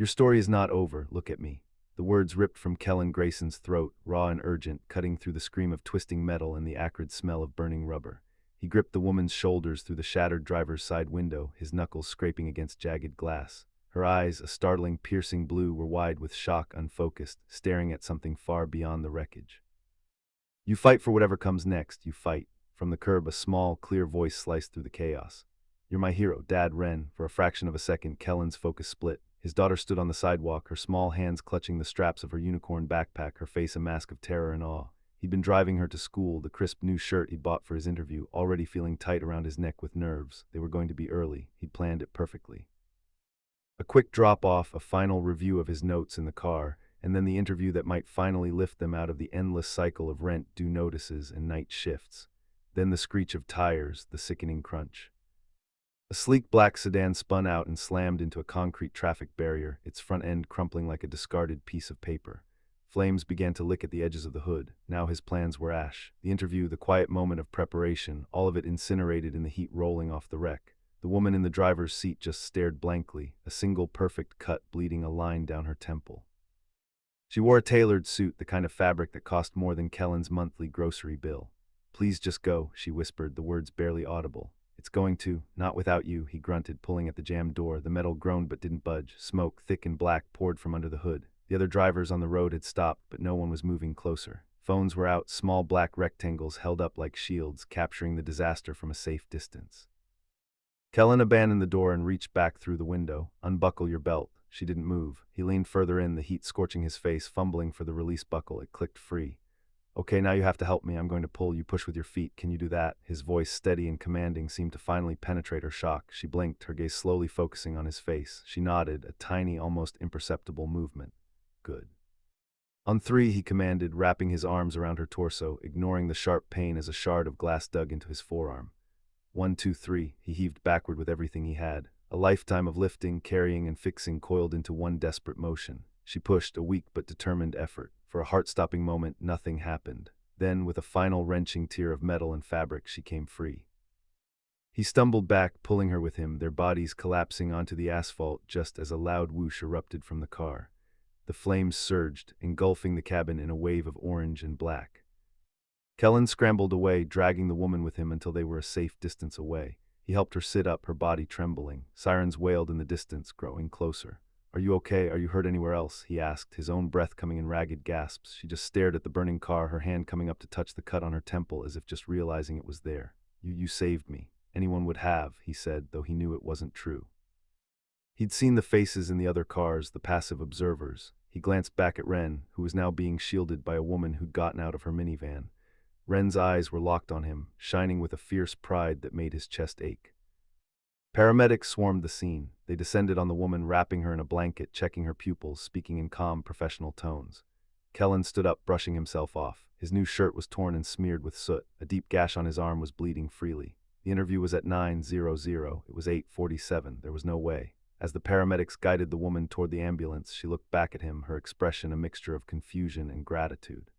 Your story is not over, look at me. The words ripped from Kellen Grayson's throat, raw and urgent, cutting through the scream of twisting metal and the acrid smell of burning rubber. He gripped the woman's shoulders through the shattered driver's side window, his knuckles scraping against jagged glass. Her eyes, a startling, piercing blue, were wide with shock, unfocused, staring at something far beyond the wreckage. You fight for whatever comes next, you fight. From the curb, a small, clear voice sliced through the chaos. You're my hero, Dad Wren. For a fraction of a second, Kellen's focus split. His daughter stood on the sidewalk, her small hands clutching the straps of her unicorn backpack, her face a mask of terror and awe. He'd been driving her to school, the crisp new shirt he'd bought for his interview, already feeling tight around his neck with nerves. They were going to be early. He'd planned it perfectly. A quick drop-off, a final review of his notes in the car, and then the interview that might finally lift them out of the endless cycle of rent-due notices and night shifts. Then the screech of tires, the sickening crunch. A sleek black sedan spun out and slammed into a concrete traffic barrier, its front end crumpling like a discarded piece of paper. Flames began to lick at the edges of the hood. Now his plans were ash. The interview, the quiet moment of preparation, all of it incinerated in the heat rolling off the wreck. The woman in the driver's seat just stared blankly, a single perfect cut bleeding a line down her temple. She wore a tailored suit, the kind of fabric that cost more than Kellen's monthly grocery bill. Please just go, she whispered, the words barely audible. It's going to, not without you, he grunted, pulling at the jammed door. The metal groaned but didn't budge. Smoke, thick and black, poured from under the hood. The other drivers on the road had stopped, but no one was moving closer. Phones were out, small black rectangles held up like shields, capturing the disaster from a safe distance. Kellen abandoned the door and reached back through the window. Unbuckle your belt. She didn't move. He leaned further in, the heat scorching his face, fumbling for the release buckle. It clicked free. Okay, now you have to help me. I'm going to pull. You push with your feet. Can you do that? His voice, steady and commanding, seemed to finally penetrate her shock. She blinked, her gaze slowly focusing on his face. She nodded, a tiny, almost imperceptible movement. Good. On three, he commanded, wrapping his arms around her torso, ignoring the sharp pain as a shard of glass dug into his forearm. 1, 2, 3. He heaved backward with everything he had. A lifetime of lifting, carrying, and fixing coiled into one desperate motion. She pushed, a weak but determined effort. For a heart-stopping moment, nothing happened. Then, with a final wrenching tear of metal and fabric, she came free. He stumbled back, pulling her with him, their bodies collapsing onto the asphalt just as a loud whoosh erupted from the car. The flames surged, engulfing the cabin in a wave of orange and black. Kellen scrambled away, dragging the woman with him until they were a safe distance away. He helped her sit up, her body trembling. Sirens wailed in the distance, growing closer. Are you okay? Are you hurt anywhere else? He asked, his own breath coming in ragged gasps. She just stared at the burning car, her hand coming up to touch the cut on her temple as if just realizing it was there. You saved me. Anyone would have, he said, though he knew it wasn't true. He'd seen the faces in the other cars, the passive observers. He glanced back at Wren, who was now being shielded by a woman who'd gotten out of her minivan. Wren's eyes were locked on him, shining with a fierce pride that made his chest ache. Paramedics swarmed the scene. They descended on the woman, wrapping her in a blanket, checking her pupils, speaking in calm, professional tones. Kellen stood up, brushing himself off. His new shirt was torn and smeared with soot. A deep gash on his arm was bleeding freely. The interview was at 9:00. It was 8:47. There was no way. As the paramedics guided the woman toward the ambulance, she looked back at him, her expression a mixture of confusion and gratitude.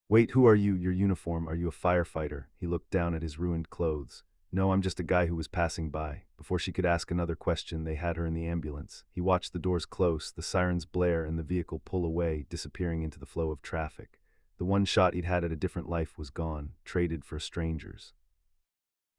Wait, who are you? Your uniform, are you a firefighter? He looked down at his ruined clothes. No, I'm just a guy who was passing by. Before she could ask another question, they had her in the ambulance. He watched the doors close, the sirens blare, and the vehicle pull away, disappearing into the flow of traffic. The one shot he'd had at a different life was gone, traded for strangers.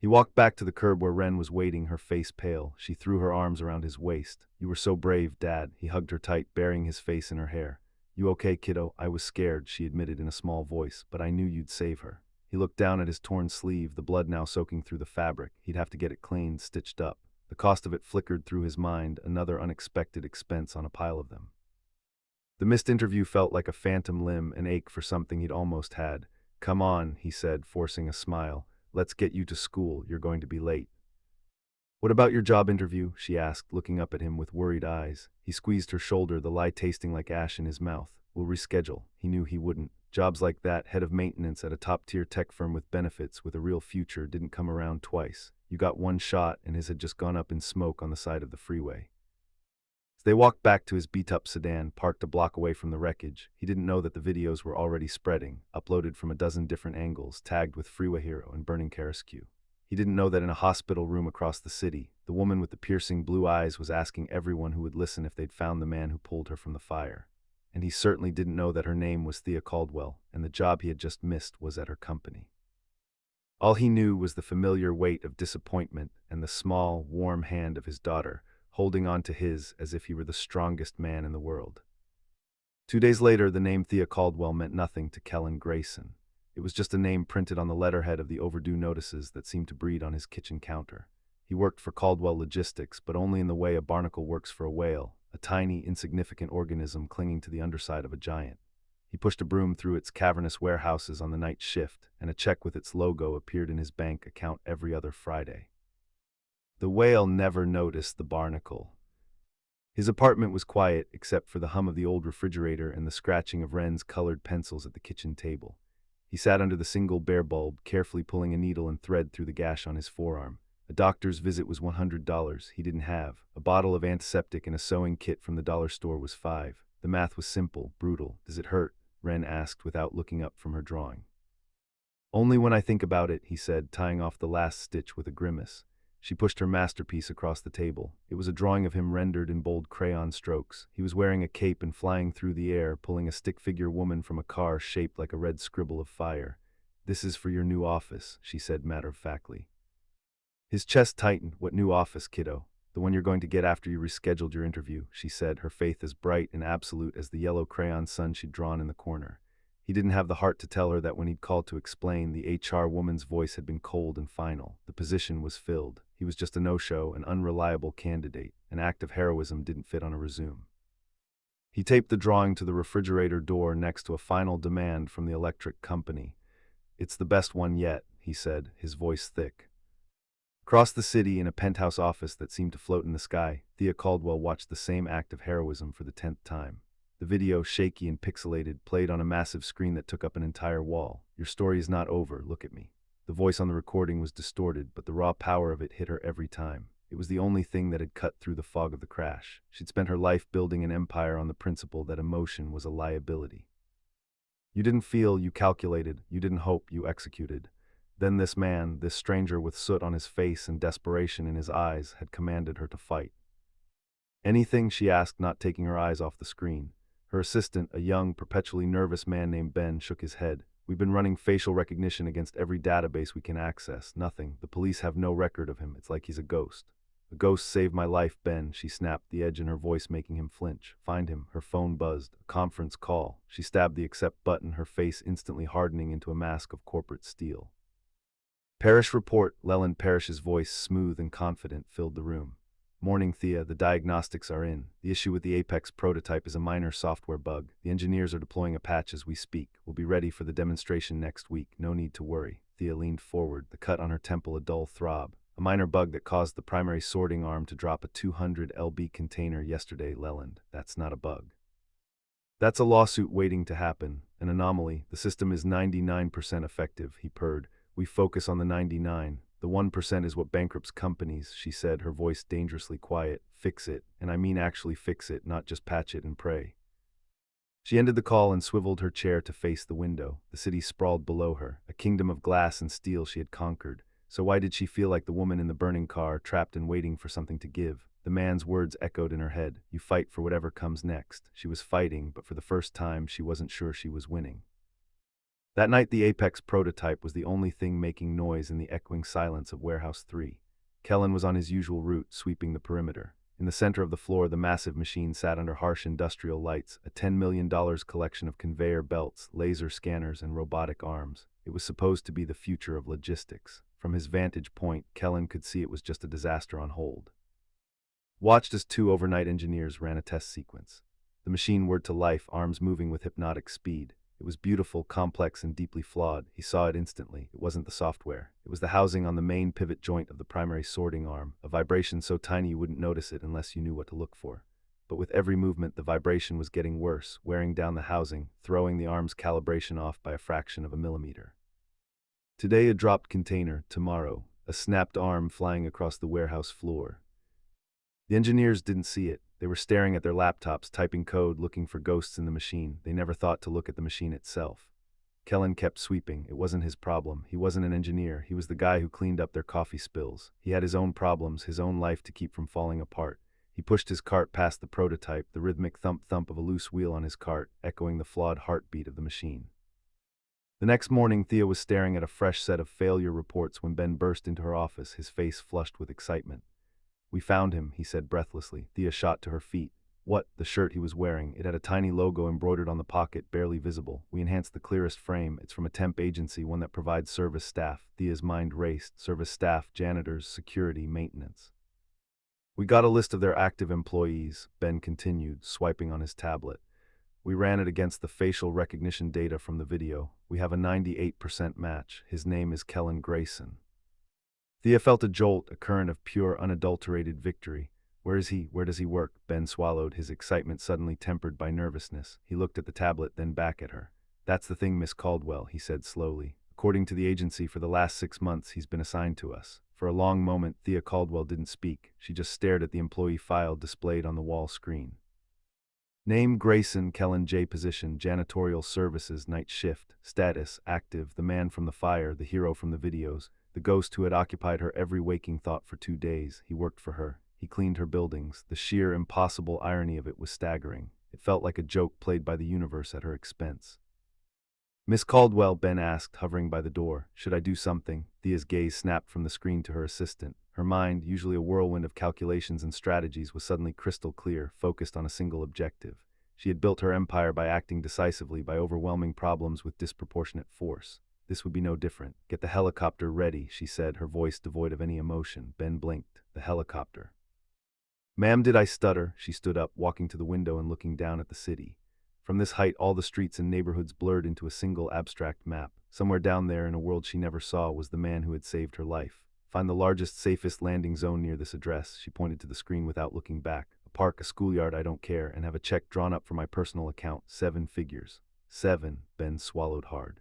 He walked back to the curb where Wren was waiting, her face pale. She threw her arms around his waist. You were so brave, Dad. He hugged her tight, burying his face in her hair. You okay, kiddo? I was scared, she admitted in a small voice, but I knew you'd save her. He looked down at his torn sleeve, the blood now soaking through the fabric. He'd have to get it cleaned, stitched up. The cost of it flickered through his mind, another unexpected expense on a pile of them. The missed interview felt like a phantom limb, an ache for something he'd almost had. Come on, he said, forcing a smile. Let's get you to school. You're going to be late. What about your job interview? She asked, looking up at him with worried eyes. He squeezed her shoulder, the lie tasting like ash in his mouth. We'll reschedule. He knew he wouldn't. Jobs like that, head of maintenance at a top-tier tech firm with benefits, with a real future, didn't come around twice. You got one shot, and his had just gone up in smoke on the side of the freeway. As they walked back to his beat-up sedan, parked a block away from the wreckage, he didn't know that the videos were already spreading, uploaded from a dozen different angles, tagged with Freeway Hero and Burning Carasque. He didn't know that in a hospital room across the city, the woman with the piercing blue eyes was asking everyone who would listen if they'd found the man who pulled her from the fire. And he certainly didn't know that her name was Thea Caldwell, and the job he had just missed was at her company. All he knew was the familiar weight of disappointment and the small, warm hand of his daughter, holding on to his as if he were the strongest man in the world. 2 days later, the name Thea Caldwell meant nothing to Kellen Grayson. It was just a name printed on the letterhead of the overdue notices that seemed to breed on his kitchen counter. He worked for Caldwell Logistics, but only in the way a barnacle works for a whale, a tiny, insignificant organism clinging to the underside of a giant. He pushed a broom through its cavernous warehouses on the night shift, and a check with its logo appeared in his bank account every other Friday. The whale never noticed the barnacle. His apartment was quiet, except for the hum of the old refrigerator and the scratching of Wren's colored pencils at the kitchen table. He sat under the single bare bulb, carefully pulling a needle and thread through the gash on his forearm. A doctor's visit was $100 he didn't have. A bottle of antiseptic and a sewing kit from the dollar store was $5. The math was simple, brutal. Does it hurt? Wren asked without looking up from her drawing. Only when I think about it, he said, tying off the last stitch with a grimace. She pushed her masterpiece across the table. It was a drawing of him rendered in bold crayon strokes. He was wearing a cape and flying through the air, pulling a stick-figure woman from a car shaped like a red scribble of fire. "This is for your new office," she said matter-of-factly. His chest tightened. "What new office, kiddo?" "The one you're going to get after you rescheduled your interview," she said, her faith as bright and absolute as the yellow crayon sun she'd drawn in the corner. He didn't have the heart to tell her that when he'd called to explain, the HR woman's voice had been cold and final. The position was filled. He was just a no-show, an unreliable candidate. An act of heroism didn't fit on a resume. He taped the drawing to the refrigerator door next to a final demand from the electric company. "It's the best one yet," he said, his voice thick. Across the city, in a penthouse office that seemed to float in the sky, Thea Caldwell watched the same act of heroism for the 10th time. The video, shaky and pixelated, played on a massive screen that took up an entire wall. "Your story is not over, look at me." The voice on the recording was distorted, but the raw power of it hit her every time. It was the only thing that had cut through the fog of the crash. She'd spent her life building an empire on the principle that emotion was a liability. You didn't feel, you calculated. You didn't hope, you executed. Then this man, this stranger with soot on his face and desperation in his eyes, had commanded her to fight. "Anything?" she asked, not taking her eyes off the screen. Her assistant, a young, perpetually nervous man named Ben, shook his head. "We've been running facial recognition against every database we can access. Nothing. The police have no record of him. It's like he's a ghost." "A ghost saved my life, Ben," she snapped, the edge in her voice making him flinch. "Find him." Her phone buzzed. A conference call. She stabbed the accept button, her face instantly hardening into a mask of corporate steel. "Parish report." Leland Parrish's voice, smooth and confident, filled the room. "Morning, Thea. The diagnostics are in. The issue with the Apex prototype is a minor software bug. The engineers are deploying a patch as we speak. We'll be ready for the demonstration next week. No need to worry." Thea leaned forward, the cut on her temple a dull throb. "A minor bug that caused the primary sorting arm to drop a 200 lb container yesterday, Leland. That's not a bug. That's a lawsuit waiting to happen. An anomaly. The system is 99% effective," he purred. "We focus on the 99. The 1% is what bankrupts companies," she said, her voice dangerously quiet. "Fix it, and I mean actually fix it, not just patch it and pray." She ended the call and swiveled her chair to face the window. The city sprawled below her, a kingdom of glass and steel she had conquered. So why did she feel like the woman in the burning car, trapped and waiting for something to give? The man's words echoed in her head. "You fight for whatever comes next." She was fighting, but for the first time she wasn't sure she was winning. That night, the Apex prototype was the only thing making noise in the echoing silence of Warehouse 3. Kellen was on his usual route, sweeping the perimeter. In the center of the floor, the massive machine sat under harsh industrial lights, a $10 million collection of conveyor belts, laser scanners, and robotic arms. It was supposed to be the future of logistics. From his vantage point, Kellen could see it was just a disaster on hold. Watched as 2 overnight engineers ran a test sequence. The machine whirred to life, arms moving with hypnotic speed. It was beautiful, complex, and deeply flawed. He saw it instantly. It wasn't the software. It was the housing on the main pivot joint of the primary sorting arm, a vibration so tiny you wouldn't notice it unless you knew what to look for. But with every movement, the vibration was getting worse, wearing down the housing, throwing the arm's calibration off by a fraction of a millimeter. Today, a dropped container. Tomorrow, a snapped arm flying across the warehouse floor. The engineers didn't see it. They were staring at their laptops, typing code, looking for ghosts in the machine. They never thought to look at the machine itself. Kellen kept sweeping. It wasn't his problem. He wasn't an engineer. He was the guy who cleaned up their coffee spills. He had his own problems, his own life to keep from falling apart. He pushed his cart past the prototype, the rhythmic thump-thump of a loose wheel on his cart, echoing the flawed heartbeat of the machine. The next morning, Thea was staring at a fresh set of failure reports when Ben burst into her office, his face flushed with excitement. "We found him," he said breathlessly. Thea shot to her feet. What? The shirt he was wearing. It had a tiny logo embroidered on the pocket, barely visible. "We enhanced the clearest frame. It's from a temp agency, one that provides service staff." Thea's mind raced. Service staff, janitors, security, maintenance. "We got a list of their active employees," Ben continued, swiping on his tablet. "We ran it against the facial recognition data from the video. We have a 98% match. His name is Kellen Grayson." Thea felt a jolt, a current of pure, unadulterated victory. "Where is he? Where does he work?" Ben swallowed, his excitement suddenly tempered by nervousness. He looked at the tablet, then back at her. "That's the thing, Miss Caldwell," he said slowly. "According to the agency, for the last 6 months, he's been assigned to us." For a long moment, Thea Caldwell didn't speak. She just stared at the employee file displayed on the wall screen. Name: Grayson, Kellen J. Position: Janitorial Services, Night Shift. Status: Active. The man from the fire, the hero from the videos, the ghost who had occupied her every waking thought for 2 days. He worked for her. He cleaned her buildings. The sheer, impossible irony of it was staggering. It felt like a joke played by the universe at her expense. "Miss Caldwell," Ben asked, hovering by the door. "Should I do something?" Thea's gaze snapped from the screen to her assistant. Her mind, usually a whirlwind of calculations and strategies, was suddenly crystal clear, focused on a single objective. She had built her empire by acting decisively, by overwhelming problems with disproportionate force. This would be no different. "Get the helicopter ready," she said, her voice devoid of any emotion. Ben blinked. The helicopter. "Ma'am," did I stutter? She stood up, walking to the window and looking down at the city. From this height, all the streets and neighborhoods blurred into a single abstract map. Somewhere down there, in a world she never saw, was the man who had saved her life. "Find the largest, safest landing zone near this address." She pointed to the screen without looking back. "A park, a schoolyard, I don't care, and have a check drawn up for my personal account. 7 figures. 7, Ben swallowed hard.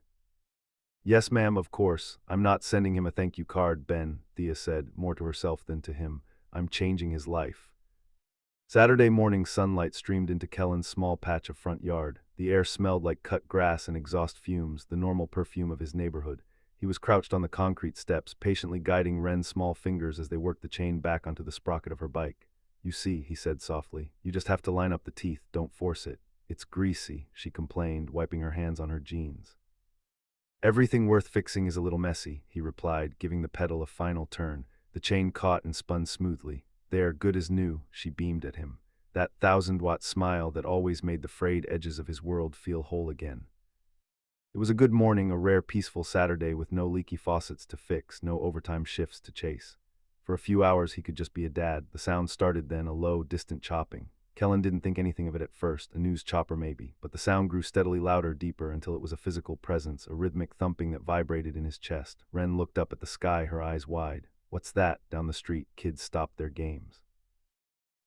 "Yes, ma'am, of course. I'm not sending him a thank you card, Ben," Thea said, more to herself than to him. "I'm changing his life." Saturday morning sunlight streamed into Kellen's small patch of front yard. The air smelled like cut grass and exhaust fumes, the normal perfume of his neighborhood. He was crouched on the concrete steps, patiently guiding Wren's small fingers as they worked the chain back onto the sprocket of her bike. "You see," he said softly, "you just have to line up the teeth, don't force it." "It's greasy," she complained, wiping her hands on her jeans. "Everything worth fixing is a little messy," he replied, giving the pedal a final turn. The chain caught and spun smoothly. "There, good as new," she beamed at him. That 1,000-watt smile that always made the frayed edges of his world feel whole again. It was a good morning, a rare peaceful Saturday with no leaky faucets to fix, no overtime shifts to chase. For a few hours he could just be a dad. The sound started then, a low, distant chopping. Kellen didn't think anything of it at first, a news chopper maybe, but the sound grew steadily louder, deeper, until it was a physical presence, a rhythmic thumping that vibrated in his chest. Wren looked up at the sky, her eyes wide. "What's that?" Down the street, kids stopped their games.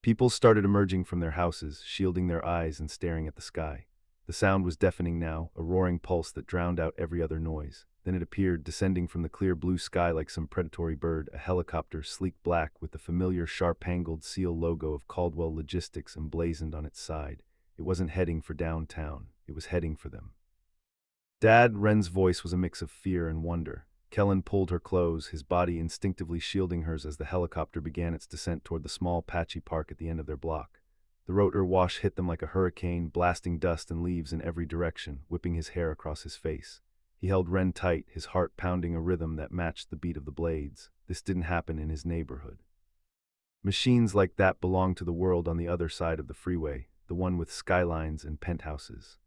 People started emerging from their houses, shielding their eyes and staring at the sky. The sound was deafening now, a roaring pulse that drowned out every other noise. Then it appeared, descending from the clear blue sky like some predatory bird, a helicopter, sleek black, with the familiar sharp-angled seal logo of Caldwell Logistics emblazoned on its side. It wasn't heading for downtown. It was heading for them. "Dad," Wren's voice was a mix of fear and wonder. Kellen pulled her close, his body instinctively shielding hers as the helicopter began its descent toward the small, patchy park at the end of their block. The rotor wash hit them like a hurricane, blasting dust and leaves in every direction, whipping his hair across his face. He held Wren tight, his heart pounding a rhythm that matched the beat of the blades. This didn't happen in his neighborhood. Machines like that belonged to the world on the other side of the freeway, the one with skylines and penthouses.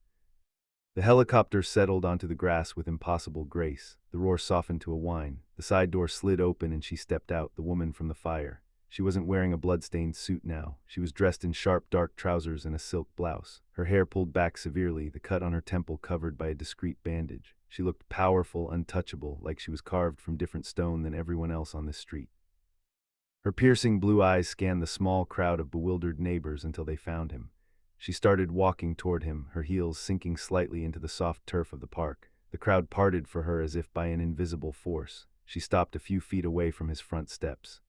The helicopter settled onto the grass with impossible grace. The roar softened to a whine. The side door slid open and she stepped out, the woman from the fire. She wasn't wearing a blood-stained suit now. She was dressed in sharp, dark trousers and a silk blouse. Her hair pulled back severely, the cut on her temple covered by a discreet bandage. She looked powerful, untouchable, like she was carved from different stone than everyone else on this street. Her piercing blue eyes scanned the small crowd of bewildered neighbors until they found him. She started walking toward him, her heels sinking slightly into the soft turf of the park. The crowd parted for her as if by an invisible force. She stopped a few feet away from his front steps.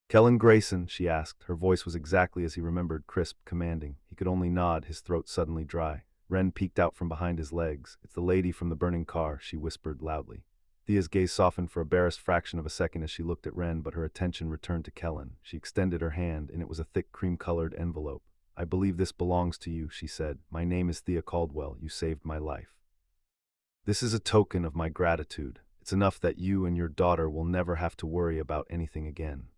"Kellen Grayson?" she asked. Her voice was exactly as he remembered, crisp, commanding. He could only nod, his throat suddenly dry. Ren peeked out from behind his legs. "It's the lady from the burning car," she whispered loudly. Thea's gaze softened for a barest fraction of a second as she looked at Ren, but her attention returned to Kellen. She extended her hand, and it was a thick cream-colored envelope. "I believe this belongs to you," she said. "My name is Thea Caldwell. You saved my life. This is a token of my gratitude. It's enough that you and your daughter will never have to worry about anything again."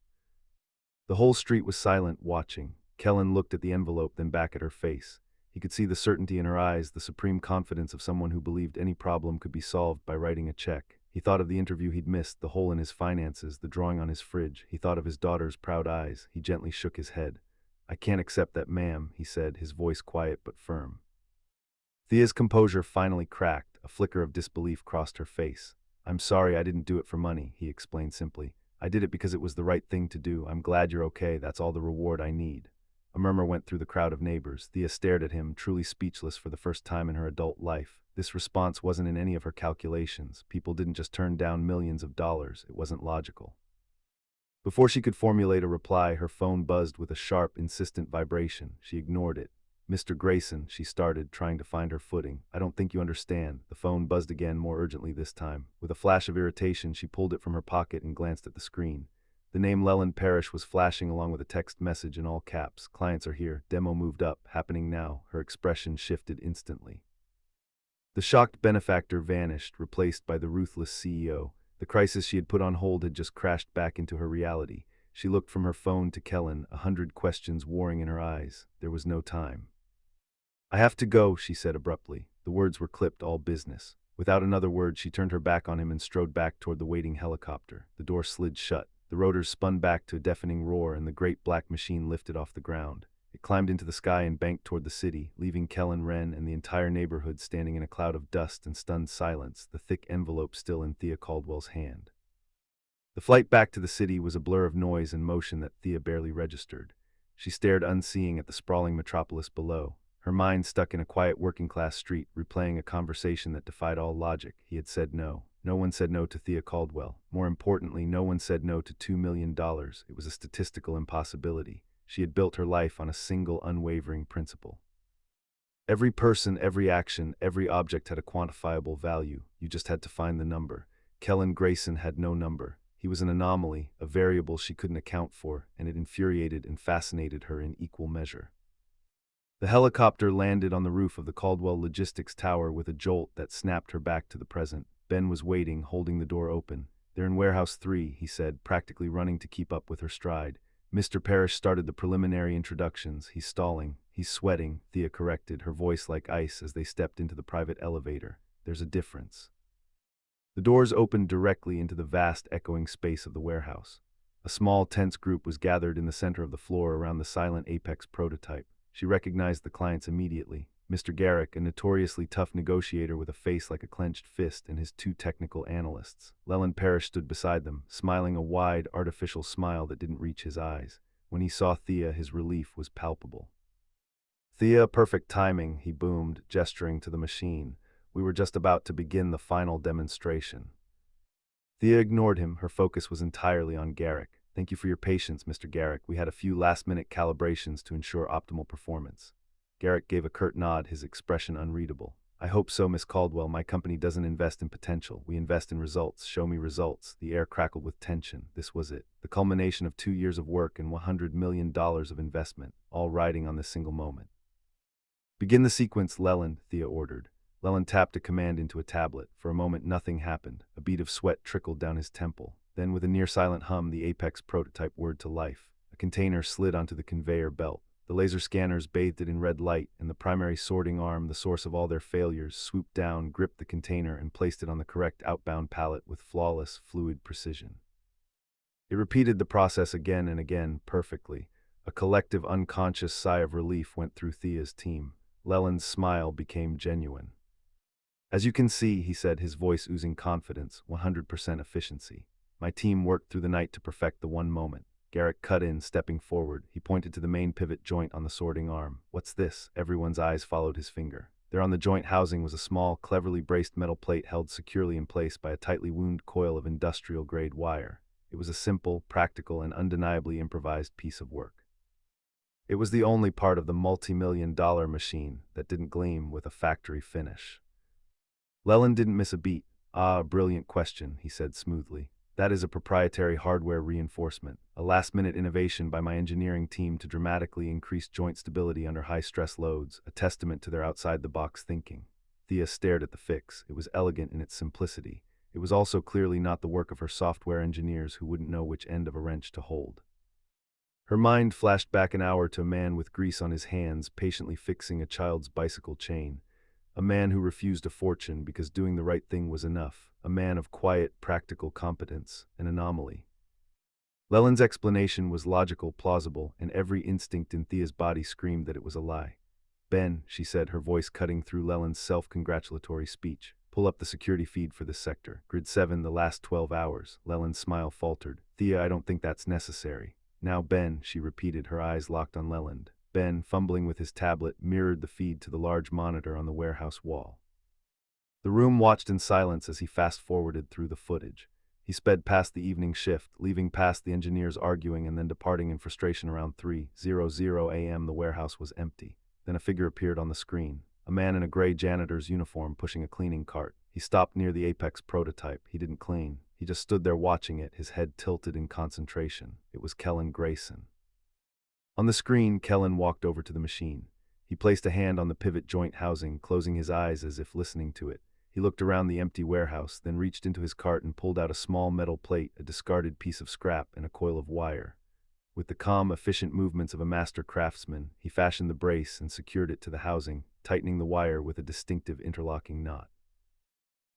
The whole street was silent, watching. Kellen looked at the envelope, then back at her face. He could see the certainty in her eyes, the supreme confidence of someone who believed any problem could be solved by writing a check. He thought of the interview he'd missed, the hole in his finances, the drawing on his fridge. He thought of his daughter's proud eyes. He gently shook his head. "I can't accept that, ma'am," he said, his voice quiet but firm. Thea's composure finally cracked. A flicker of disbelief crossed her face. "I'm sorry, I didn't do it for money," he explained simply. "I did it because it was the right thing to do. I'm glad you're okay. That's all the reward I need." A murmur went through the crowd of neighbors. Thea stared at him, truly speechless for the first time in her adult life. This response wasn't in any of her calculations. People didn't just turn down millions of dollars. It wasn't logical. Before she could formulate a reply, her phone buzzed with a sharp, insistent vibration. She ignored it. "Mr. Grayson," she started, trying to find her footing. "I don't think you understand." The phone buzzed again, more urgently this time. With a flash of irritation, she pulled it from her pocket and glanced at the screen. The name Leland Parrish was flashing along with a text message in all caps. "Clients are here. Demo moved up. Happening now." Her expression shifted instantly. The shocked benefactor vanished, replaced by the ruthless CEO. The crisis she had put on hold had just crashed back into her reality. She looked from her phone to Kellen, 100 questions warring in her eyes. There was no time. "I have to go," she said abruptly. The words were clipped, all business. Without another word, she turned her back on him and strode back toward the waiting helicopter. The door slid shut. The rotors spun back to a deafening roar, and the great black machine lifted off the ground. It climbed into the sky and banked toward the city, leaving Kellen, Ren, and the entire neighborhood standing in a cloud of dust and stunned silence, the thick envelope still in Thea Caldwell's hand. The flight back to the city was a blur of noise and motion that Thea barely registered. She stared unseeing at the sprawling metropolis below, her mind stuck in a quiet working-class street, replaying a conversation that defied all logic. He had said no. No one said no to Thea Caldwell. More importantly, no one said no to $2 million. It was a statistical impossibility. She had built her life on a single, unwavering principle. Every person, every action, every object had a quantifiable value. You just had to find the number. Kellen Grayson had no number. He was an anomaly, a variable she couldn't account for, and it infuriated and fascinated her in equal measure. The helicopter landed on the roof of the Caldwell Logistics Tower with a jolt that snapped her back to the present. Ben was waiting, holding the door open. "They're in Warehouse 3, he said, practically running to keep up with her stride. Mr. Parrish started the preliminary introductions. "He's stalling. He's sweating," Thea corrected, her voice like ice as they stepped into the private elevator. "There's a difference." The doors opened directly into the vast, echoing space of the warehouse. A small, tense group was gathered in the center of the floor around the silent Apex prototype. She recognized the clients immediately. Mr. Garrick, a notoriously tough negotiator with a face like a clenched fist, and his two technical analysts. Leland Parrish stood beside them, smiling a wide, artificial smile that didn't reach his eyes. When he saw Thea, his relief was palpable. "Thea, perfect timing," he boomed, gesturing to the machine. "We were just about to begin the final demonstration." Thea ignored him. Her focus was entirely on Garrick. "Thank you for your patience, Mr. Garrick. We had a few last-minute calibrations to ensure optimal performance." Garrick gave a curt nod, his expression unreadable. "I hope so, Miss Caldwell. My company doesn't invest in potential. We invest in results. Show me results." The air crackled with tension. This was it. The culmination of 2 years of work and $100 million of investment, all riding on this single moment. "Begin the sequence, Leland," Thea ordered. Leland tapped a command into a tablet. For a moment, nothing happened. A bead of sweat trickled down his temple. Then, with a near-silent hum, the Apex prototype whirred to life. A container slid onto the conveyor belt. The laser scanners bathed it in red light, and the primary sorting arm, the source of all their failures, swooped down, gripped the container, and placed it on the correct outbound pallet with flawless, fluid precision. It repeated the process again and again, perfectly. A collective, unconscious sigh of relief went through Thea's team. Leland's smile became genuine. "As you can see," he said, his voice oozing confidence, 100% efficiency. "My team worked through the night to perfect the one moment." Garrick cut in, stepping forward. He pointed to the main pivot joint on the sorting arm. "What's this?" Everyone's eyes followed his finger. There on the joint housing was a small, cleverly braced metal plate held securely in place by a tightly wound coil of industrial-grade wire. It was a simple, practical, and undeniably improvised piece of work. It was the only part of the multi-million-dollar machine that didn't gleam with a factory finish. Leland didn't miss a beat. "Ah, a brilliant question," he said smoothly. "That is a proprietary hardware reinforcement, a last-minute innovation by my engineering team to dramatically increase joint stability under high-stress loads, a testament to their outside-the-box thinking." Thea stared at the fix. It was elegant in its simplicity. It was also clearly not the work of her software engineers who wouldn't know which end of a wrench to hold. Her mind flashed back an hour to a man with grease on his hands patiently fixing a child's bicycle chain. A man who refused a fortune because doing the right thing was enough. A man of quiet, practical competence, an anomaly. Leland's explanation was logical, plausible, and every instinct in Thea's body screamed that it was a lie. "Ben," she said, her voice cutting through Leland's self-congratulatory speech, "pull up the security feed for this sector. Grid 7, the last 12 hours. Leland's smile faltered. "Thea, I don't think that's necessary." "Now, Ben," she repeated, her eyes locked on Leland. Ben, fumbling with his tablet, mirrored the feed to the large monitor on the warehouse wall. The room watched in silence as he fast-forwarded through the footage. He sped past the evening shift, leaving past the engineers arguing and then departing in frustration around 3:00 a.m. The warehouse was empty. Then a figure appeared on the screen, a man in a gray janitor's uniform pushing a cleaning cart. He stopped near the Apex prototype. He didn't clean. He just stood there watching it, his head tilted in concentration. It was Kellen Grayson. On the screen, Kellen walked over to the machine. He placed a hand on the pivot joint housing, closing his eyes as if listening to it. He looked around the empty warehouse, then reached into his cart and pulled out a small metal plate, a discarded piece of scrap, and a coil of wire. With the calm, efficient movements of a master craftsman, he fashioned the brace and secured it to the housing, tightening the wire with a distinctive interlocking knot.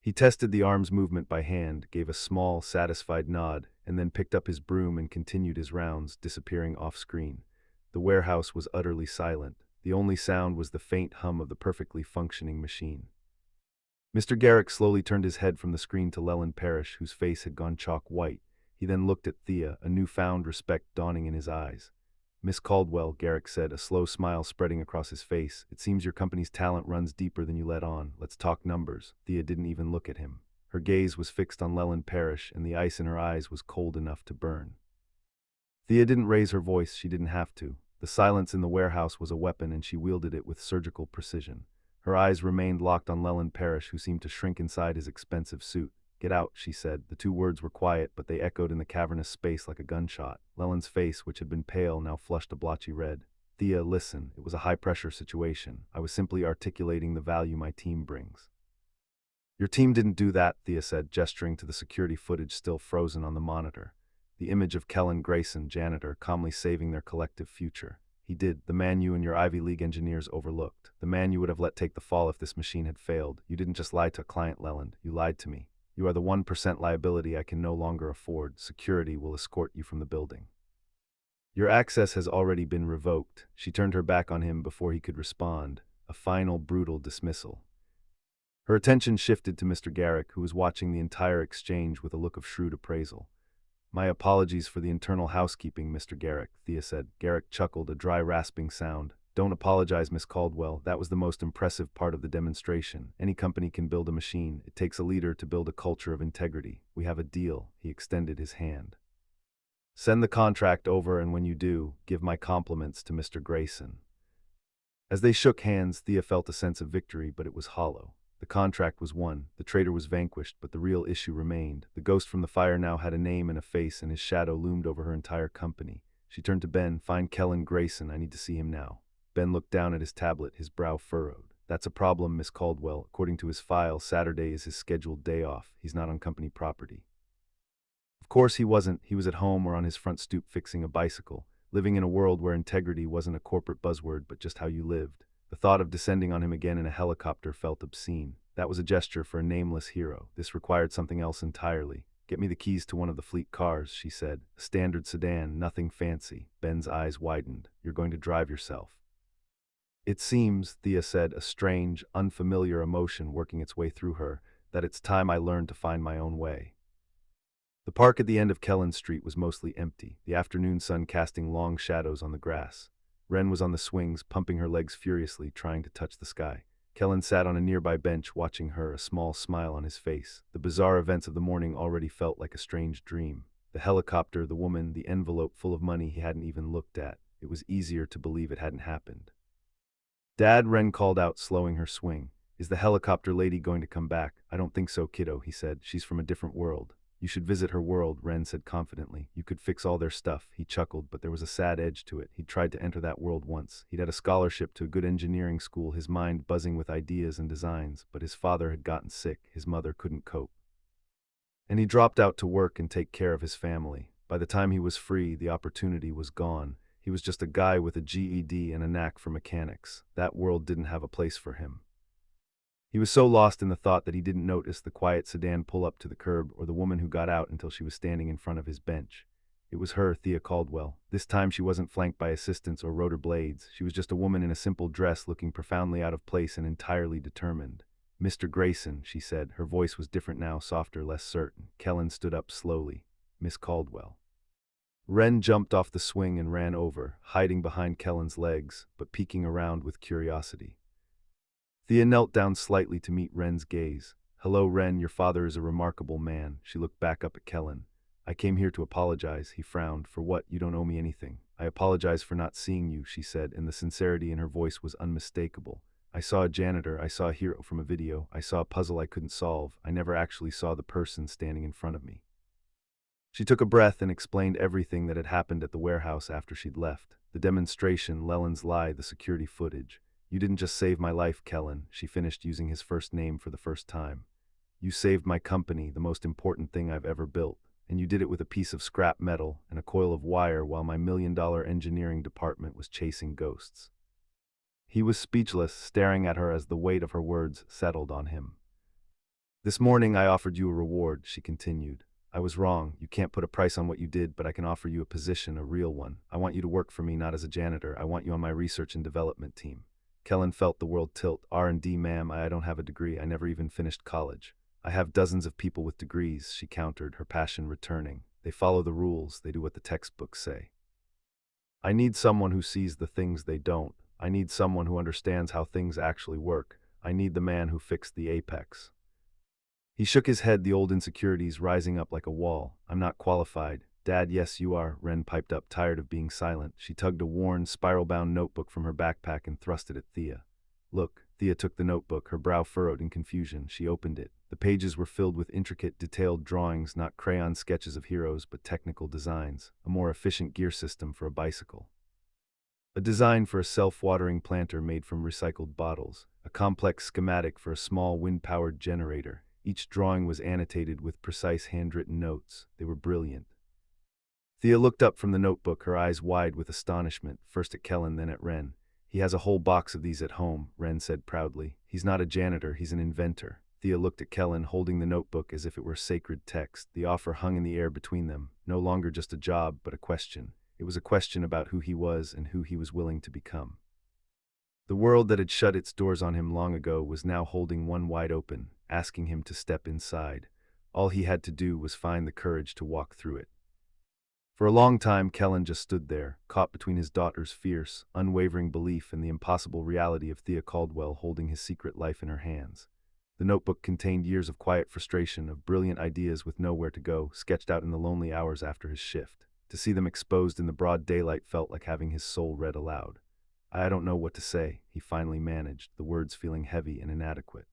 He tested the arm's movement by hand, gave a small, satisfied nod, and then picked up his broom and continued his rounds, disappearing off-screen. The warehouse was utterly silent. The only sound was the faint hum of the perfectly functioning machine. Mr. Garrick slowly turned his head from the screen to Leland Parrish, whose face had gone chalk white. He then looked at Thea, a newfound respect dawning in his eyes. "Miss Caldwell," Garrick said, a slow smile spreading across his face, "it seems your company's talent runs deeper than you let on. Let's talk numbers." Thea didn't even look at him. Her gaze was fixed on Leland Parrish, and the ice in her eyes was cold enough to burn. Thea didn't raise her voice. She didn't have to. The silence in the warehouse was a weapon, and she wielded it with surgical precision. Her eyes remained locked on Leland Parrish, who seemed to shrink inside his expensive suit. "Get out," she said. The two words were quiet, but they echoed in the cavernous space like a gunshot. Leland's face, which had been pale, now flushed a blotchy red. "Thea, listen. It was a high-pressure situation. I was simply articulating the value my team brings." "Your team didn't do that," Thea said, gesturing to the security footage still frozen on the monitor. The image of Kellen Grayson, janitor, calmly saving their collective future. "He did, the man you and your Ivy League engineers overlooked. The man you would have let take the fall if this machine had failed. You didn't just lie to a client, Leland. You lied to me. You are the 1% liability I can no longer afford. Security will escort you from the building. Your access has already been revoked." She turned her back on him before he could respond. A final, brutal dismissal. Her attention shifted to Mr. Garrick, who was watching the entire exchange with a look of shrewd appraisal. "My apologies for the internal housekeeping, Mr. Garrick," Thea said. Garrick chuckled, a dry, rasping sound. "Don't apologize, Miss Caldwell. That was the most impressive part of the demonstration. Any company can build a machine. It takes a leader to build a culture of integrity. We have a deal." He extended his hand. "Send the contract over, and when you do, give my compliments to Mr. Grayson." As they shook hands, Thea felt a sense of victory, but it was hollow. The contract was won, the traitor was vanquished, but the real issue remained. The ghost from the fire now had a name and a face, and his shadow loomed over her entire company. She turned to Ben. "Find Kellen Grayson. I need to see him now." Ben looked down at his tablet, his brow furrowed. "That's a problem, Miss Caldwell. According to his file, Saturday is his scheduled day off. He's not on company property." Of course he wasn't. He was at home or on his front stoop fixing a bicycle, living in a world where integrity wasn't a corporate buzzword but just how you lived. The thought of descending on him again in a helicopter felt obscene. That was a gesture for a nameless hero. This required something else entirely. "Get me the keys to one of the fleet cars," she said. "A standard sedan, nothing fancy." Ben's eyes widened. "You're going to drive yourself." "It seems," Thea said, a strange, unfamiliar emotion working its way through her, "that it's time I learned to find my own way." The park at the end of Kellen Street was mostly empty, the afternoon sun casting long shadows on the grass. Wren was on the swings, pumping her legs furiously, trying to touch the sky. Kellen sat on a nearby bench, watching her, a small smile on his face. The bizarre events of the morning already felt like a strange dream. The helicopter, the woman, the envelope full of money he hadn't even looked at. It was easier to believe it hadn't happened. Dad, Ren called out, slowing her swing. Is the helicopter lady going to come back? I don't think so, kiddo, he said. She's from a different world. You should visit her world, Ren said confidently. You could fix all their stuff. He chuckled, but there was a sad edge to it. He'd tried to enter that world once. He'd had a scholarship to a good engineering school, his mind buzzing with ideas and designs, but his father had gotten sick. His mother couldn't cope. And he dropped out to work and take care of his family. By the time he was free, the opportunity was gone. He was just a guy with a GED and a knack for mechanics. That world didn't have a place for him. He was so lost in the thought that he didn't notice the quiet sedan pull up to the curb or the woman who got out until she was standing in front of his bench. It was her, Thea Caldwell. This time she wasn't flanked by assistants or rotor blades. She was just a woman in a simple dress looking profoundly out of place and entirely determined. Mr. Grayson, she said. Her voice was different now, softer, less certain. Kellen stood up slowly. Miss Caldwell. Ren jumped off the swing and ran over, hiding behind Kellen's legs, but peeking around with curiosity. Thea knelt down slightly to meet Ren's gaze. Hello, Ren, your father is a remarkable man. She looked back up at Kellen. I came here to apologize, he frowned. For what? You don't owe me anything. I apologize for not seeing you, she said, and the sincerity in her voice was unmistakable. I saw a janitor, I saw a hero from a video, I saw a puzzle I couldn't solve. I never actually saw the person standing in front of me. She took a breath and explained everything that had happened at the warehouse after she'd left. The demonstration, Leland's lie, the security footage. You didn't just save my life, Kellen, she finished using his first name for the first time. You saved my company, the most important thing I've ever built, and you did it with a piece of scrap metal and a coil of wire while my $1 million engineering department was chasing ghosts. He was speechless, staring at her as the weight of her words settled on him. This morning I offered you a reward, she continued. I was wrong. You can't put a price on what you did, but I can offer you a position, a real one. I want you to work for me, not as a janitor. I want you on my research and development team. Kellen felt the world tilt. R&D, ma'am, I don't have a degree. I never even finished college. I have dozens of people with degrees, she countered, her passion returning. They follow the rules. They do what the textbooks say. I need someone who sees the things they don't. I need someone who understands how things actually work. I need the man who fixed the apex. He shook his head, the old insecurities rising up like a wall. I'm not qualified. Dad, yes you are, Ren piped up, tired of being silent. She tugged a worn, spiral-bound notebook from her backpack and thrust it at Thea. Look, Thea took the notebook, her brow furrowed in confusion. She opened it. The pages were filled with intricate, detailed drawings, not crayon sketches of heroes, but technical designs. A more efficient gear system for a bicycle. A design for a self-watering planter made from recycled bottles. A complex schematic for a small wind-powered generator. Each drawing was annotated with precise handwritten notes. They were brilliant. Thea looked up from the notebook, her eyes wide with astonishment, first at Kellen, then at Ren. He has a whole box of these at home, Ren said proudly. He's not a janitor, he's an inventor. Thea looked at Kellen, holding the notebook as if it were sacred text. The offer hung in the air between them, no longer just a job, but a question. It was a question about who he was and who he was willing to become. The world that had shut its doors on him long ago was now holding one wide open, asking him to step inside. All he had to do was find the courage to walk through it. For a long time, Kellen just stood there, caught between his daughter's fierce, unwavering belief and the impossible reality of Thea Caldwell holding his secret life in her hands. The notebook contained years of quiet frustration, of brilliant ideas with nowhere to go, sketched out in the lonely hours after his shift. To see them exposed in the broad daylight felt like having his soul read aloud. I don't know what to say, he finally managed, the words feeling heavy and inadequate.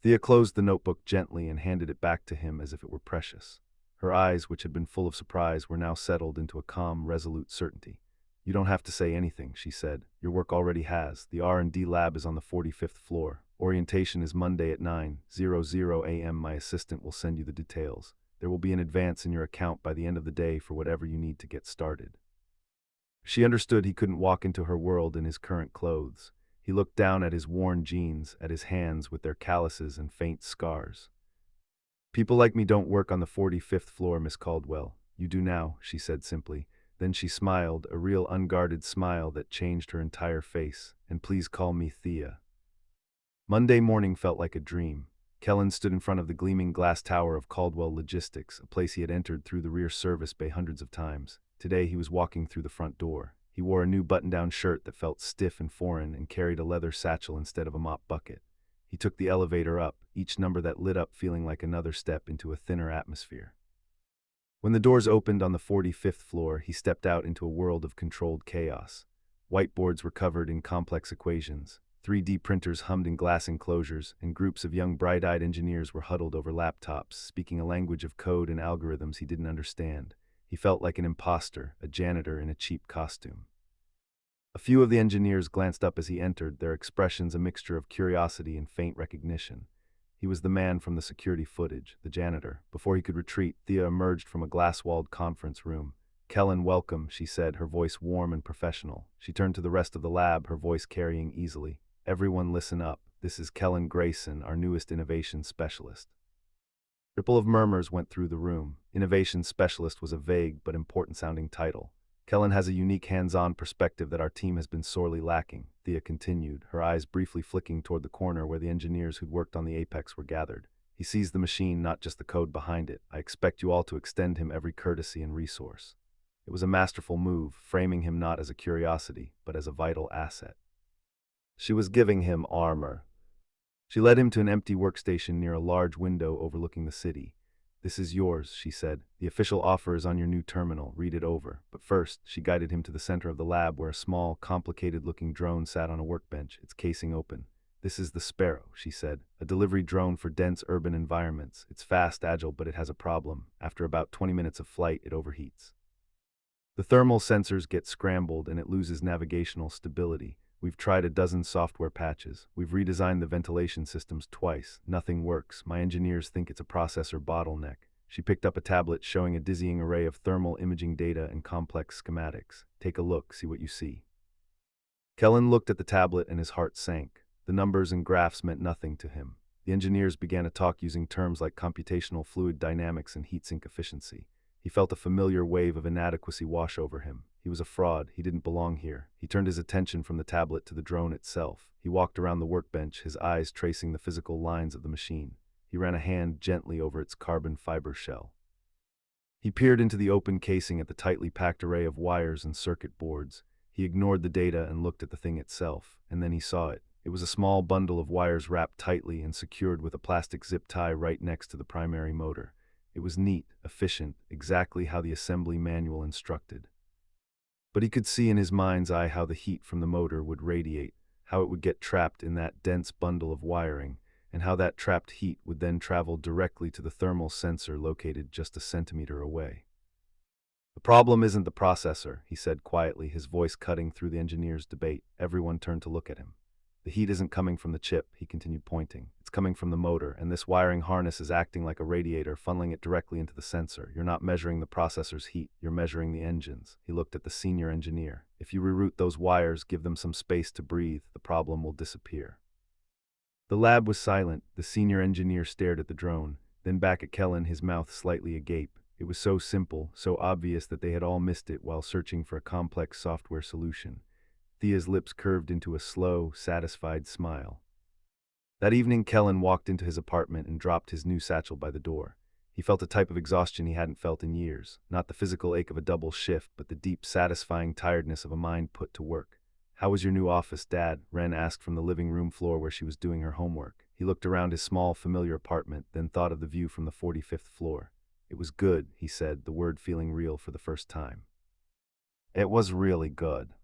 Thea closed the notebook gently and handed it back to him as if it were precious. Her eyes, which had been full of surprise, were now settled into a calm, resolute certainty. You don't have to say anything, she said. Your work already has. The R&D lab is on the 45th floor. Orientation is Monday at 9:00 a.m. My assistant will send you the details. There will be an advance in your account by the end of the day for whatever you need to get started. She understood he couldn't walk into her world in his current clothes. He looked down at his worn jeans, at his hands with their calluses and faint scars. People like me don't work on the 45th floor, Miss Caldwell. You do now, she said simply. Then she smiled, a real unguarded smile that changed her entire face. And please call me Thea. Monday morning felt like a dream. Kellen stood in front of the gleaming glass tower of Caldwell Logistics, a place he had entered through the rear service bay hundreds of times. Today he was walking through the front door. He wore a new button-down shirt that felt stiff and foreign and carried a leather satchel instead of a mop bucket. He took the elevator up, each number that lit up feeling like another step into a thinner atmosphere. When the doors opened on the 45th floor, he stepped out into a world of controlled chaos. Whiteboards were covered in complex equations. 3D printers hummed in glass enclosures, and groups of young bright-eyed engineers were huddled over laptops, speaking a language of code and algorithms he didn't understand. He felt like an imposter, a janitor in a cheap costume. A few of the engineers glanced up as he entered, their expressions a mixture of curiosity and faint recognition. He was the man from the security footage, the janitor. Before he could retreat, Thea emerged from a glass-walled conference room. "Kellen, welcome," she said, her voice warm and professional. She turned to the rest of the lab, her voice carrying easily. "Everyone listen up. This is Kellen Grayson, our newest innovation specialist." Ripple of murmurs went through the room. Innovation specialist was a vague but important-sounding title. "Kellen has a unique hands-on perspective that our team has been sorely lacking," Thea continued, her eyes briefly flicking toward the corner where the engineers who'd worked on the Apex were gathered. "He sees the machine, not just the code behind it. I expect you all to extend him every courtesy and resource." It was a masterful move, framing him not as a curiosity, but as a vital asset. She was giving him armor. She led him to an empty workstation near a large window overlooking the city. "This is yours," she said. "The official offer is on your new terminal. Read it over." But first, she guided him to the center of the lab where a small, complicated-looking drone sat on a workbench, its casing open. "This is the Sparrow," she said, "a delivery drone for dense urban environments. It's fast, agile, but it has a problem. After about 20 minutes of flight, it overheats. The thermal sensors get scrambled and it loses navigational stability. We've tried a dozen software patches. We've redesigned the ventilation systems twice. Nothing works. My engineers think it's a processor bottleneck." She picked up a tablet showing a dizzying array of thermal imaging data and complex schematics. "Take a look, see what you see." Kellen looked at the tablet and his heart sank. The numbers and graphs meant nothing to him. The engineers began to talk using terms like computational fluid dynamics and heatsink efficiency. He felt a familiar wave of inadequacy wash over him. He was a fraud. He didn't belong here. He turned his attention from the tablet to the drone itself. He walked around the workbench, his eyes tracing the physical lines of the machine. He ran a hand gently over its carbon fiber shell. He peered into the open casing at the tightly packed array of wires and circuit boards. He ignored the data and looked at the thing itself, and then he saw it. It was a small bundle of wires wrapped tightly and secured with a plastic zip tie right next to the primary motor. It was neat, efficient, exactly how the assembly manual instructed. But he could see in his mind's eye how the heat from the motor would radiate, how it would get trapped in that dense bundle of wiring, and how that trapped heat would then travel directly to the thermal sensor located just a centimeter away. "The problem isn't the processor," he said quietly, his voice cutting through the engineers' debate. Everyone turned to look at him. "The heat isn't coming from the chip," he continued, pointing. "It's coming from the motor, and this wiring harness is acting like a radiator, funneling it directly into the sensor. You're not measuring the processor's heat, you're measuring the engine's." He looked at the senior engineer. "If you reroute those wires, give them some space to breathe, the problem will disappear." The lab was silent. The senior engineer stared at the drone, then back at Kellen, his mouth slightly agape. It was so simple, so obvious that they had all missed it while searching for a complex software solution. Thea's lips curved into a slow, satisfied smile. That evening, Kellen walked into his apartment and dropped his new satchel by the door. He felt a type of exhaustion he hadn't felt in years, not the physical ache of a double shift, but the deep, satisfying tiredness of a mind put to work. "How was your new office, Dad?" Ren asked from the living room floor where she was doing her homework. He looked around his small, familiar apartment, then thought of the view from the 45th floor. "It was good," he said, the word feeling real for the first time. "It was really good."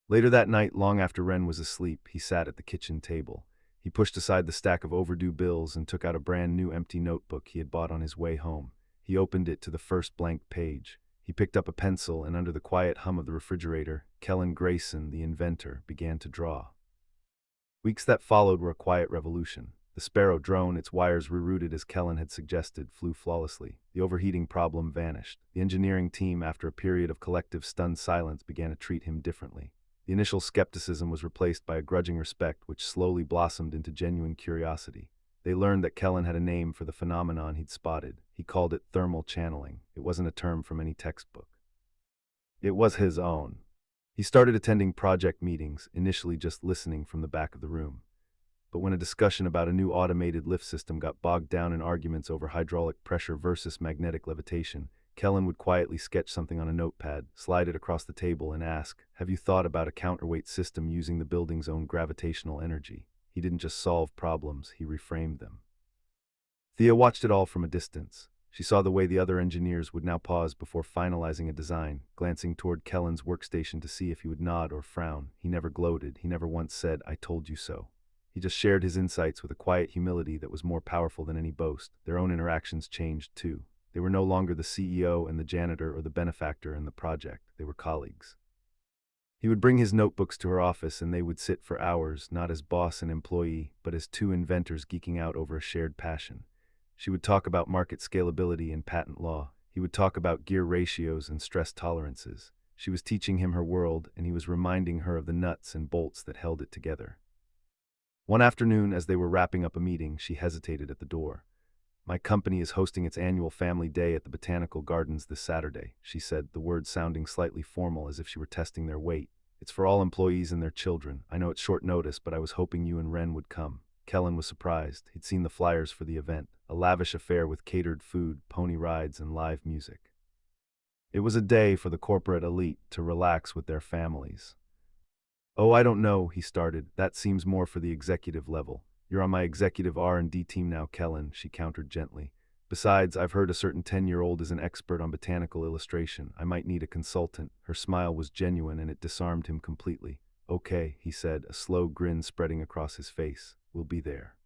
Later that night, long after Ren was asleep, he sat at the kitchen table. He pushed aside the stack of overdue bills and took out a brand new empty notebook he had bought on his way home. He opened it to the first blank page. He picked up a pencil and under the quiet hum of the refrigerator, Kellen Grayson, the inventor, began to draw. Weeks that followed were a quiet revolution. The Sparrow drone, its wires rerouted as Kellen had suggested, flew flawlessly. The overheating problem vanished. The engineering team, after a period of collective stunned silence, began to treat him differently. The initial skepticism was replaced by a grudging respect which slowly blossomed into genuine curiosity. They learned that Kellen had a name for the phenomenon he'd spotted. He called it thermal channeling. It wasn't a term from any textbook. It was his own. He started attending project meetings, initially just listening from the back of the room. But when a discussion about a new automated lift system got bogged down in arguments over hydraulic pressure versus magnetic levitation, Kellen would quietly sketch something on a notepad, slide it across the table, and ask, "Have you thought about a counterweight system using the building's own gravitational energy?" He didn't just solve problems, he reframed them. Thea watched it all from a distance. She saw the way the other engineers would now pause before finalizing a design, glancing toward Kellen's workstation to see if he would nod or frown. He never gloated. He never once said, "I told you so." He just shared his insights with a quiet humility that was more powerful than any boast. Their own interactions changed, too. They were no longer the CEO and the janitor or the benefactor in the project. They were colleagues. He would bring his notebooks to her office and they would sit for hours, not as boss and employee, but as two inventors geeking out over a shared passion. She would talk about market scalability and patent law. He would talk about gear ratios and stress tolerances. She was teaching him her world, and he was reminding her of the nuts and bolts that held it together. One afternoon, as they were wrapping up a meeting, she hesitated at the door. "My company is hosting its annual family day at the Botanical Gardens this Saturday," she said, the words sounding slightly formal as if she were testing their weight. "It's for all employees and their children. I know it's short notice, but I was hoping you and Ren would come." Kellen was surprised. He'd seen the flyers for the event, a lavish affair with catered food, pony rides, and live music. It was a day for the corporate elite to relax with their families. "Oh, I don't know," he started. "That seems more for the executive level." "You're on my executive R&D team now, Kellen," she countered gently. "Besides, I've heard a certain 10-year-old is an expert on botanical illustration. I might need a consultant." Her smile was genuine and it disarmed him completely. "Okay," he said, a slow grin spreading across his face. "We'll be there."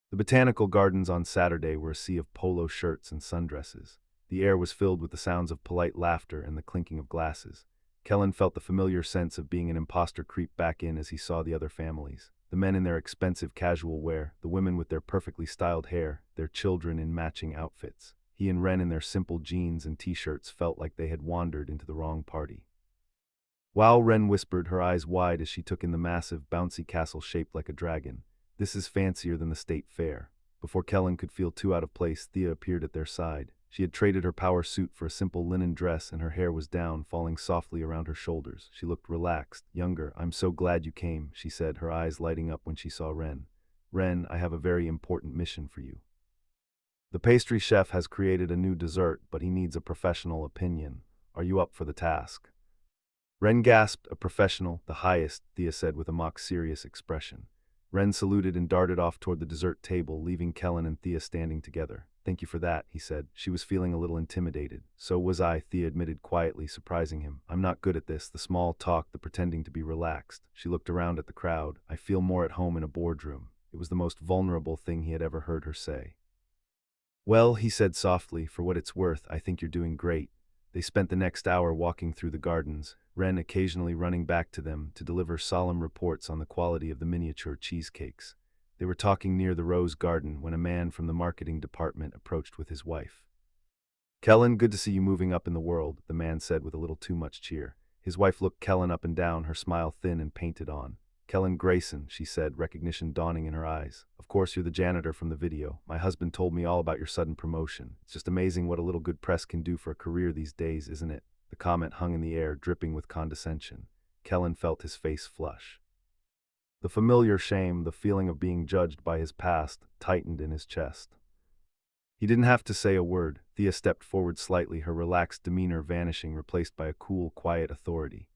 The Botanical Gardens on Saturday were a sea of polo shirts and sundresses. The air was filled with the sounds of polite laughter and the clinking of glasses. Kellen felt the familiar sense of being an imposter creep back in as he saw the other families. The men in their expensive casual wear, the women with their perfectly styled hair, their children in matching outfits. He and Ren in their simple jeans and t-shirts felt like they had wandered into the wrong party. While Ren whispered, her eyes wide as she took in the massive, bouncy castle shaped like a dragon. "This is fancier than the state fair." Before Kellen could feel too out of place, Thea appeared at their side. She had traded her power suit for a simple linen dress and her hair was down, falling softly around her shoulders. She looked relaxed, younger. "I'm so glad you came," she said, her eyes lighting up when she saw Ren. "Ren, I have a very important mission for you. The pastry chef has created a new dessert, but he needs a professional opinion. Are you up for the task?" Ren gasped. "A professional, the highest," Thea said with a mock-serious expression. Ren saluted and darted off toward the dessert table, leaving Kellen and Thea standing together. "Thank you for that," he said. She was feeling a little intimidated. "So was I," Thea admitted quietly, surprising him. "I'm not good at this, the small talk, the pretending to be relaxed." She looked around at the crowd. "I feel more at home in a boardroom." It was the most vulnerable thing he had ever heard her say. "Well," he said softly, "for what it's worth, I think you're doing great." They spent the next hour walking through the gardens, Ren occasionally running back to them to deliver solemn reports on the quality of the miniature cheesecakes. They were talking near the rose garden when a man from the marketing department approached with his wife. "Kellen, good to see you moving up in the world," the man said with a little too much cheer. His wife looked Kellen up and down, her smile thin and painted on. "Kellen Grayson," she said, recognition dawning in her eyes. "Of course you're the janitor from the video. My husband told me all about your sudden promotion. It's just amazing what a little good press can do for a career these days, isn't it?" The comment hung in the air, dripping with condescension. Kellen felt his face flush. The familiar shame, the feeling of being judged by his past, tightened in his chest. He didn't have to say a word. Thea stepped forward slightly, her relaxed demeanor vanishing, replaced by a cool, quiet authority.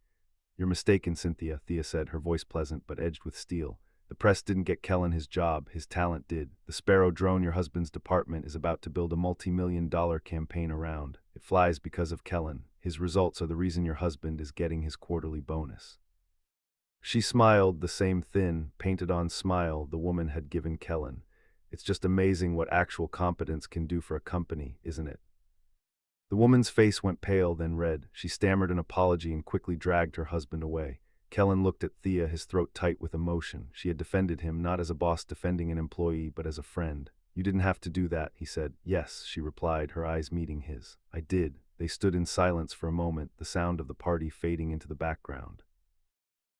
"You're mistaken, Cynthia," Thea said, her voice pleasant but edged with steel. "The press didn't get Kellen his job, his talent did. The Sparrow drone your husband's department is about to build a multi-million-dollar campaign around. It flies because of Kellen. His results are the reason your husband is getting his quarterly bonus." She smiled, the same thin, painted-on smile the woman had given Kellen. "It's just amazing what actual competence can do for a company, isn't it?" The woman's face went pale, then red. She stammered an apology and quickly dragged her husband away. Kellen looked at Thea, his throat tight with emotion. She had defended him, not as a boss defending an employee, but as a friend. "You didn't have to do that," he said. "Yes," she replied, her eyes meeting his. "I did." They stood in silence for a moment, the sound of the party fading into the background.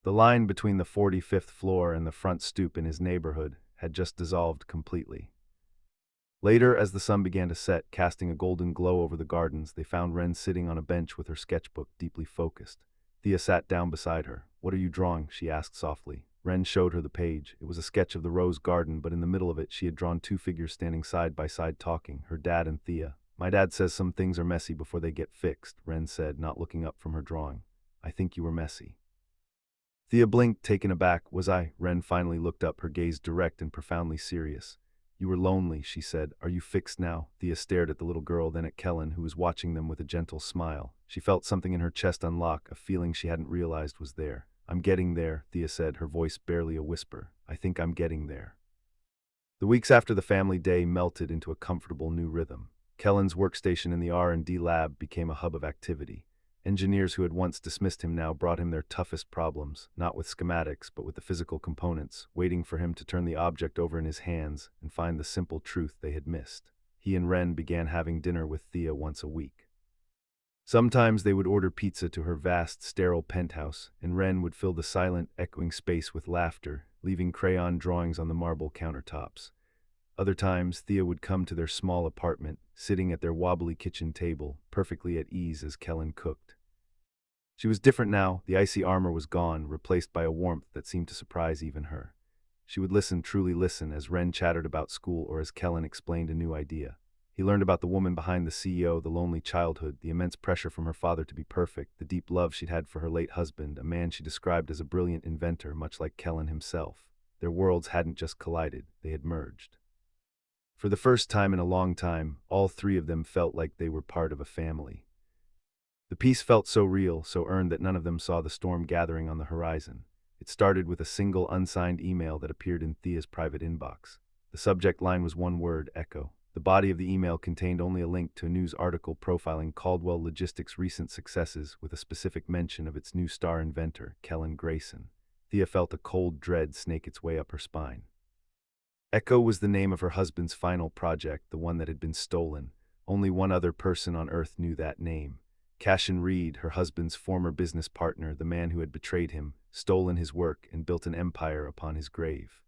The line between the 45th floor and the front stoop in his neighborhood had just dissolved completely. Later, as the sun began to set, casting a golden glow over the gardens, they found Ren sitting on a bench with her sketchbook, deeply focused. Thea sat down beside her. "What are you drawing?" she asked softly. Ren showed her the page. It was a sketch of the rose garden, but in the middle of it she had drawn two figures standing side by side talking, her dad and Thea. "My dad says some things are messy before they get fixed," Ren said, not looking up from her drawing. "I think you were messy." Thea blinked, taken aback. "Was I?" Ren finally looked up, her gaze direct and profoundly serious. You were lonely, she said. Are you fixed now? Thea stared at the little girl, then at Kellen, who was watching them with a gentle smile. She felt something in her chest unlock, a feeling she hadn't realized was there. I'm getting there, Thea said, her voice barely a whisper. I think I'm getting there. The weeks after the family day melted into a comfortable new rhythm. Kellen's workstation in the R&D lab became a hub of activity. Engineers who had once dismissed him now brought him their toughest problems, not with schematics, but with the physical components, waiting for him to turn the object over in his hands and find the simple truth they had missed. He and Ren began having dinner with Thea once a week. Sometimes they would order pizza to her vast, sterile penthouse, and Ren would fill the silent, echoing space with laughter, leaving crayon drawings on the marble countertops. Other times, Thea would come to their small apartment, sitting at their wobbly kitchen table, perfectly at ease as Kellen cooked. She was different now. The icy armor was gone, replaced by a warmth that seemed to surprise even her. She would listen, truly listen, as Ren chattered about school or as Kellen explained a new idea. He learned about the woman behind the CEO, the lonely childhood, the immense pressure from her father to be perfect, the deep love she'd had for her late husband, a man she described as a brilliant inventor, much like Kellen himself. Their worlds hadn't just collided, they had merged. For the first time in a long time, all three of them felt like they were part of a family. The peace felt so real, so earned that none of them saw the storm gathering on the horizon. It started with a single unsigned email that appeared in Thea's private inbox. The subject line was one word, Echo. The body of the email contained only a link to a news article profiling Caldwell Logistics' recent successes with a specific mention of its new star inventor, Kellen Grayson. Thea felt a cold dread snake its way up her spine. Echo was the name of her husband's final project, the one that had been stolen. Only one other person on Earth knew that name. Cashin Reed, her husband's former business partner, the man who had betrayed him, stolen his work, and built an empire upon his grave.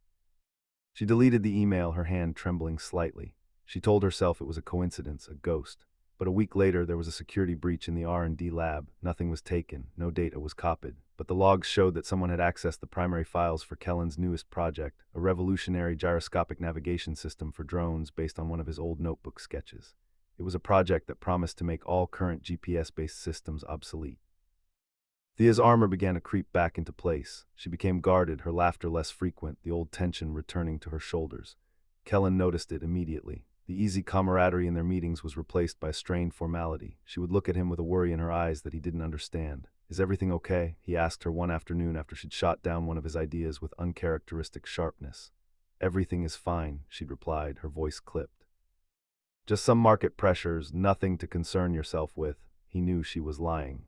She deleted the email, her hand trembling slightly. She told herself it was a coincidence, a ghost. But a week later, there was a security breach in the R&D lab. Nothing was taken, no data was copied. But the logs showed that someone had accessed the primary files for Kellen's newest project, a revolutionary gyroscopic navigation system for drones based on one of his old notebook sketches. It was a project that promised to make all current GPS-based systems obsolete. Thea's armor began to creep back into place. She became guarded, her laughter less frequent, the old tension returning to her shoulders. Kellen noticed it immediately. The easy camaraderie in their meetings was replaced by a strained formality. She would look at him with a worry in her eyes that he didn't understand. Is everything okay? He asked her one afternoon after she'd shot down one of his ideas with uncharacteristic sharpness. Everything is fine, she'd replied, her voice clipped. Just some market pressures, nothing to concern yourself with. He knew she was lying.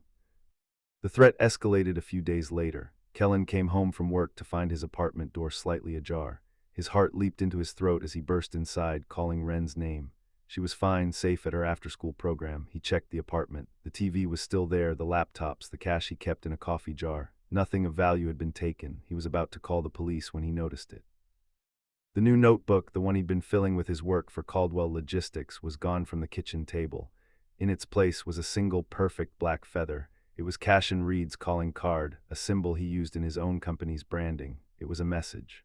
The threat escalated a few days later. Kellen came home from work to find his apartment door slightly ajar. His heart leaped into his throat as he burst inside, calling Ren's name. She was fine, safe at her after-school program. He checked the apartment. The TV was still there, the laptops, the cash he kept in a coffee jar. Nothing of value had been taken. He was about to call the police when he noticed it. The new notebook, the one he'd been filling with his work for Caldwell Logistics, was gone from the kitchen table. In its place was a single perfect black feather. It was Cashin Reed's calling card, a symbol he used in his own company's branding. It was a message.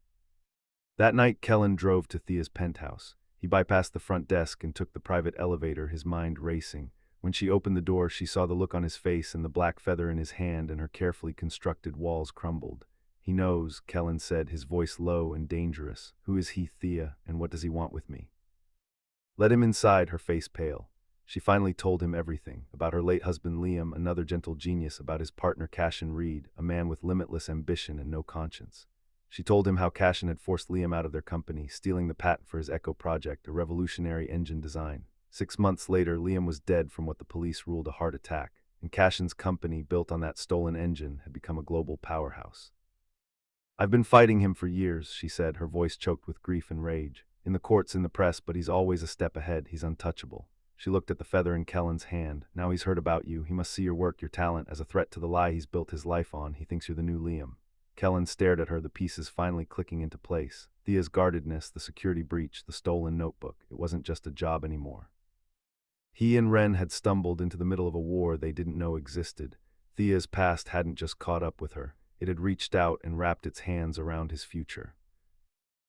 That night, Kellen drove to Thea's penthouse. He bypassed the front desk and took the private elevator, his mind racing. When she opened the door, she saw the look on his face and the black feather in his hand, and her carefully constructed walls crumbled. He knows, Kellen said, his voice low and dangerous. Who is he, Thea, and what does he want with me? Let him inside, her face pale. She finally told him everything, about her late husband Liam, another gentle genius, about his partner Cashin Reed, a man with limitless ambition and no conscience. She told him how Cashin had forced Liam out of their company, stealing the patent for his Echo project, a revolutionary engine design. 6 months later, Liam was dead from what the police ruled a heart attack, and Cashin's company, built on that stolen engine, had become a global powerhouse. I've been fighting him for years, she said, her voice choked with grief and rage. In the courts, in the press, but he's always a step ahead. He's untouchable. She looked at the feather in Kellen's hand. Now he's heard about you. He must see your work, your talent, as a threat to the lie he's built his life on. He thinks you're the new Liam. Kellen stared at her, the pieces finally clicking into place. Thea's guardedness, the security breach, the stolen notebook. It wasn't just a job anymore. He and Ren had stumbled into the middle of a war they didn't know existed. Thea's past hadn't just caught up with her. It had reached out and wrapped its hands around his future.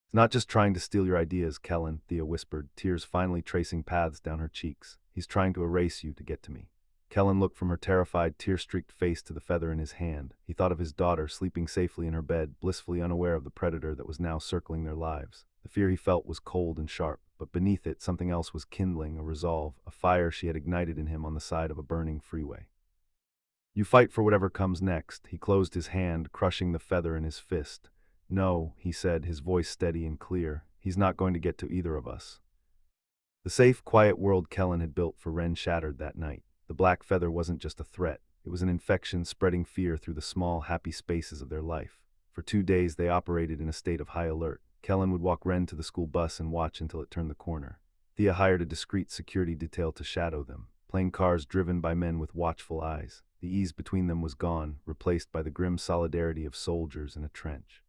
It's not just trying to steal your ideas, Kellen, Thea whispered, tears finally tracing paths down her cheeks. He's trying to erase you to get to me. Kellen looked from her terrified, tear-streaked face to the feather in his hand. He thought of his daughter sleeping safely in her bed, blissfully unaware of the predator that was now circling their lives. The fear he felt was cold and sharp, but beneath it something else was kindling, a resolve, a fire she had ignited in him on the side of a burning freeway. "You fight for whatever comes next." He closed his hand, crushing the feather in his fist. "No," he said, his voice steady and clear. "He's not going to get to either of us." The safe, quiet world Kellen had built for Ren shattered that night. The black feather wasn't just a threat. It was an infection spreading fear through the small, happy spaces of their life. For 2 days they operated in a state of high alert. Kellen would walk Ren to the school bus and watch until it turned the corner. Thea hired a discreet security detail to shadow them. Plain cars driven by men with watchful eyes. The ease between them was gone, replaced by the grim solidarity of soldiers in a trench.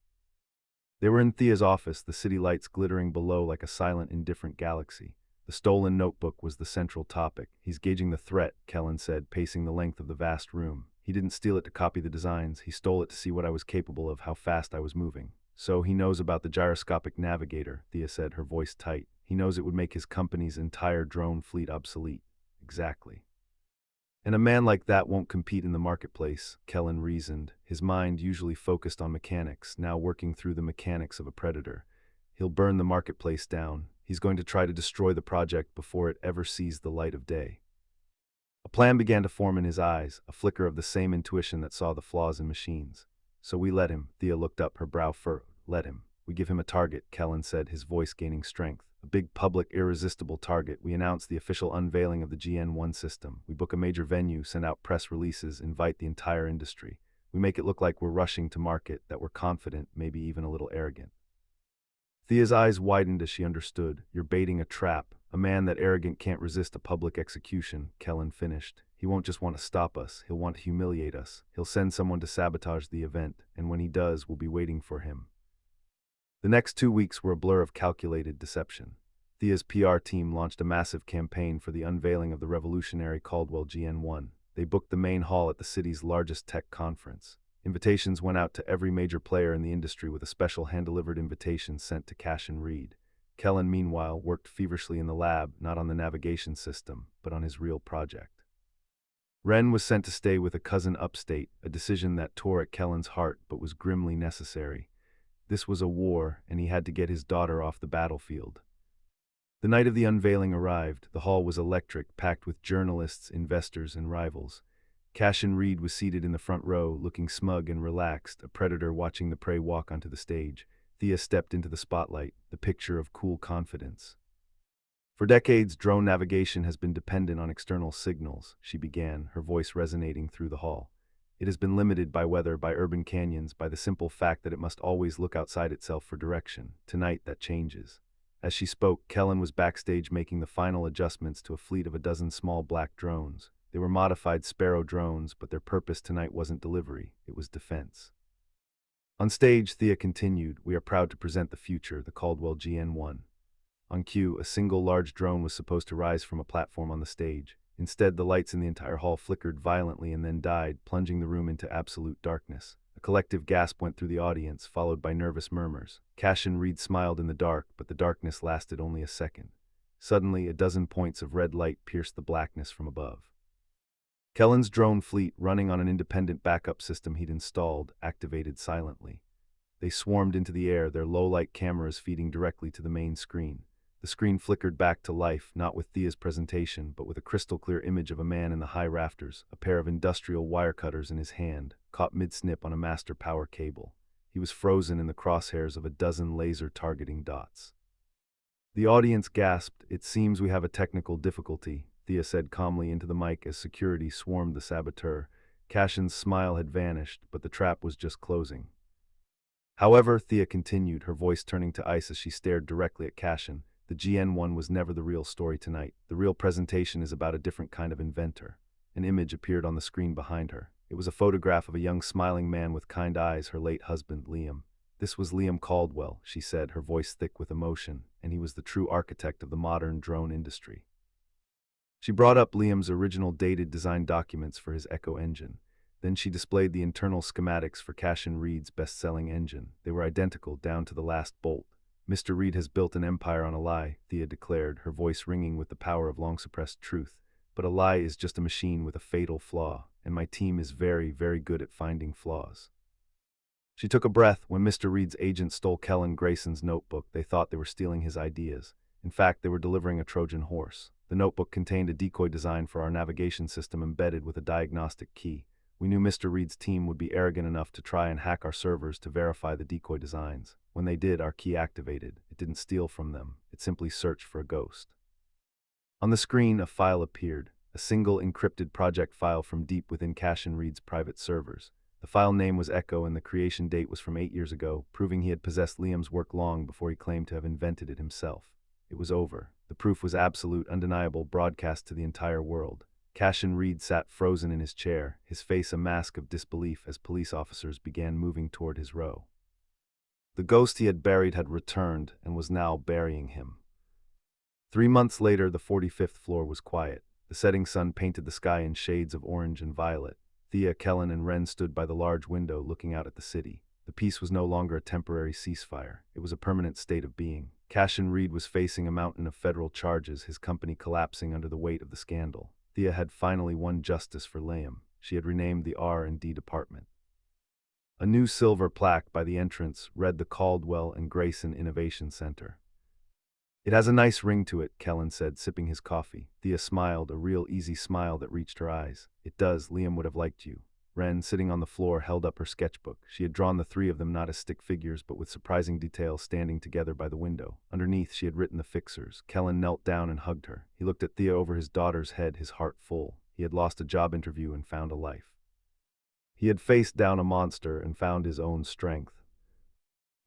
They were in Thea's office, the city lights glittering below like a silent, indifferent galaxy. The stolen notebook was the central topic. "He's gauging the threat," Kellen said, pacing the length of the vast room. "He didn't steal it to copy the designs. He stole it to see what I was capable of, how fast I was moving." "So he knows about the gyroscopic navigator," Thea said, her voice tight. "He knows it would make his company's entire drone fleet obsolete." "Exactly. And a man like that won't compete in the marketplace," Kellen reasoned, his mind usually focused on mechanics, now working through the mechanics of a predator. "He'll burn the marketplace down. He's going to try to destroy the project before it ever sees the light of day." A plan began to form in his eyes, a flicker of the same intuition that saw the flaws in machines. "So we let him." Thea looked up, her brow furrowed. "Let him. We give him a target," Kellen said, his voice gaining strength. "A big, public, irresistible target. We announce the official unveiling of the GN1 system. We book a major venue, send out press releases, invite the entire industry. We make it look like we're rushing to market, that we're confident, maybe even a little arrogant." Thea's eyes widened as she understood. "You're baiting a trap. A man that arrogant can't resist a public execution," Kellen finished. "He won't just want to stop us, he'll want to humiliate us. He'll send someone to sabotage the event, and when he does, we'll be waiting for him." The next 2 weeks were a blur of calculated deception. Thea's PR team launched a massive campaign for the unveiling of the revolutionary Caldwell GN1. They booked the main hall at the city's largest tech conference. Invitations went out to every major player in the industry, with a special hand-delivered invitation sent to Cash and Reed. Kellen, meanwhile, worked feverishly in the lab, not on the navigation system, but on his real project. Ren was sent to stay with a cousin upstate, a decision that tore at Kellen's heart but was grimly necessary. This was a war, and he had to get his daughter off the battlefield. The night of the unveiling arrived. The hall was electric, packed with journalists, investors, and rivals. Cash and Reed was seated in the front row, looking smug and relaxed, a predator watching the prey walk onto the stage. Thea stepped into the spotlight, the picture of cool confidence. "For decades, drone navigation has been dependent on external signals," she began, her voice resonating through the hall. "It has been limited by weather, by urban canyons, by the simple fact that it must always look outside itself for direction. Tonight, that changes." As she spoke, Kellen was backstage making the final adjustments to a fleet of a dozen small black drones. They were modified Sparrow drones, but their purpose tonight wasn't delivery, it was defense. On stage, Thea continued, "We are proud to present the future, the Caldwell GN1. On cue, a single large drone was supposed to rise from a platform on the stage. Instead, the lights in the entire hall flickered violently and then died, plunging the room into absolute darkness. A collective gasp went through the audience, followed by nervous murmurs. Cash and Reed smiled in the dark, but the darkness lasted only a second. Suddenly, a dozen points of red light pierced the blackness from above. Kellen's drone fleet, running on an independent backup system he'd installed, activated silently. They swarmed into the air, their low-light cameras feeding directly to the main screen. The screen flickered back to life, not with Thea's presentation, but with a crystal-clear image of a man in the high rafters, a pair of industrial wire cutters in his hand, caught mid-snip on a master power cable. He was frozen in the crosshairs of a dozen laser-targeting dots. The audience gasped. "It seems we have a technical difficulty," Thea said calmly into the mic as security swarmed the saboteur. Cashin's smile had vanished, but the trap was just closing. "However," Thea continued, her voice turning to ice as she stared directly at Cashin, "the GN1 was never the real story tonight. The real presentation is about a different kind of inventor." An image appeared on the screen behind her. It was a photograph of a young smiling man with kind eyes, her late husband, Liam. "This was Liam Caldwell," she said, her voice thick with emotion, "and he was the true architect of the modern drone industry." She brought up Liam's original dated design documents for his Echo engine. Then she displayed the internal schematics for Cash and Reed's best-selling engine. They were identical down to the last bolt. "Mr. Reed has built an empire on a lie," Thea declared, her voice ringing with the power of long-suppressed truth. but a lie is just a machine with a fatal flaw, and my team is very, very good at finding flaws. She took a breath. When Mr. Reed's agent stole Kellen Grayson's notebook, they thought they were stealing his ideas. In fact, they were delivering a Trojan horse. The notebook contained a decoy design for our navigation system embedded with a diagnostic key. We knew Mr. Reed's team would be arrogant enough to try and hack our servers to verify the decoy designs. When they did, our key activated. It didn't steal from them. It simply searched for a ghost. On the screen, a file appeared, a single encrypted project file from deep within Cashin Reed's private servers. The file name was Echo and the creation date was from 8 years ago, proving he had possessed Liam's work long before he claimed to have invented it himself. It was over. The proof was absolute, undeniable, broadcast to the entire world. Cashin Reed sat frozen in his chair, his face a mask of disbelief as police officers began moving toward his row. The ghost he had buried had returned and was now burying him. 3 months later, the 45th floor was quiet. The setting sun painted the sky in shades of orange and violet. Thea, Kellen, and Ren stood by the large window looking out at the city. The peace was no longer a temporary ceasefire. It was a permanent state of being. Cashin Reed was facing a mountain of federal charges, his company collapsing under the weight of the scandal. Thea had finally won justice for Liam. She had renamed the R&D department. A new silver plaque by the entrance read the Caldwell and Grayson Innovation Center. "It has a nice ring to it," Kellen said, sipping his coffee. Thea smiled, a real easy smile that reached her eyes. "It does. Liam would have liked you." Ren, sitting on the floor, held up her sketchbook. She had drawn the three of them not as stick figures, but with surprising detail, standing together by the window. Underneath, she had written the fixers. Kellen knelt down and hugged her. He looked at Thea over his daughter's head, his heart full. He had lost a job interview and found a life. He had faced down a monster and found his own strength.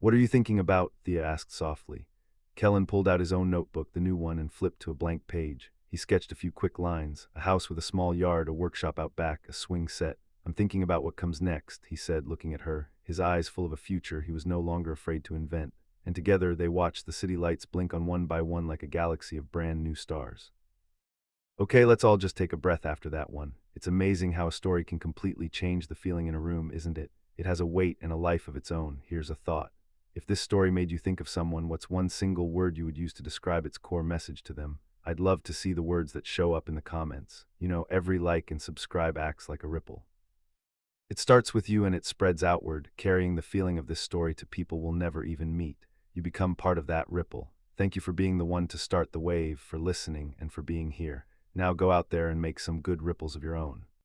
"What are you thinking about?" Thea asked softly. Kellen pulled out his own notebook, the new one, and flipped to a blank page. He sketched a few quick lines. A house with a small yard, a workshop out back, a swing set. "I'm thinking about what comes next," he said, looking at her, his eyes full of a future he was no longer afraid to invent. And together they watched the city lights blink on one by one like a galaxy of brand new stars. Okay, let's all just take a breath after that one. It's amazing how a story can completely change the feeling in a room, isn't it? It has a weight and a life of its own. Here's a thought. If this story made you think of someone, what's one single word you would use to describe its core message to them? I'd love to see the words that show up in the comments. You know, every like and subscribe acts like a ripple. It starts with you and it spreads outward, carrying the feeling of this story to people we'll never even meet. You become part of that ripple. Thank you for being the one to start the wave, for listening, and for being here. Now go out there and make some good ripples of your own.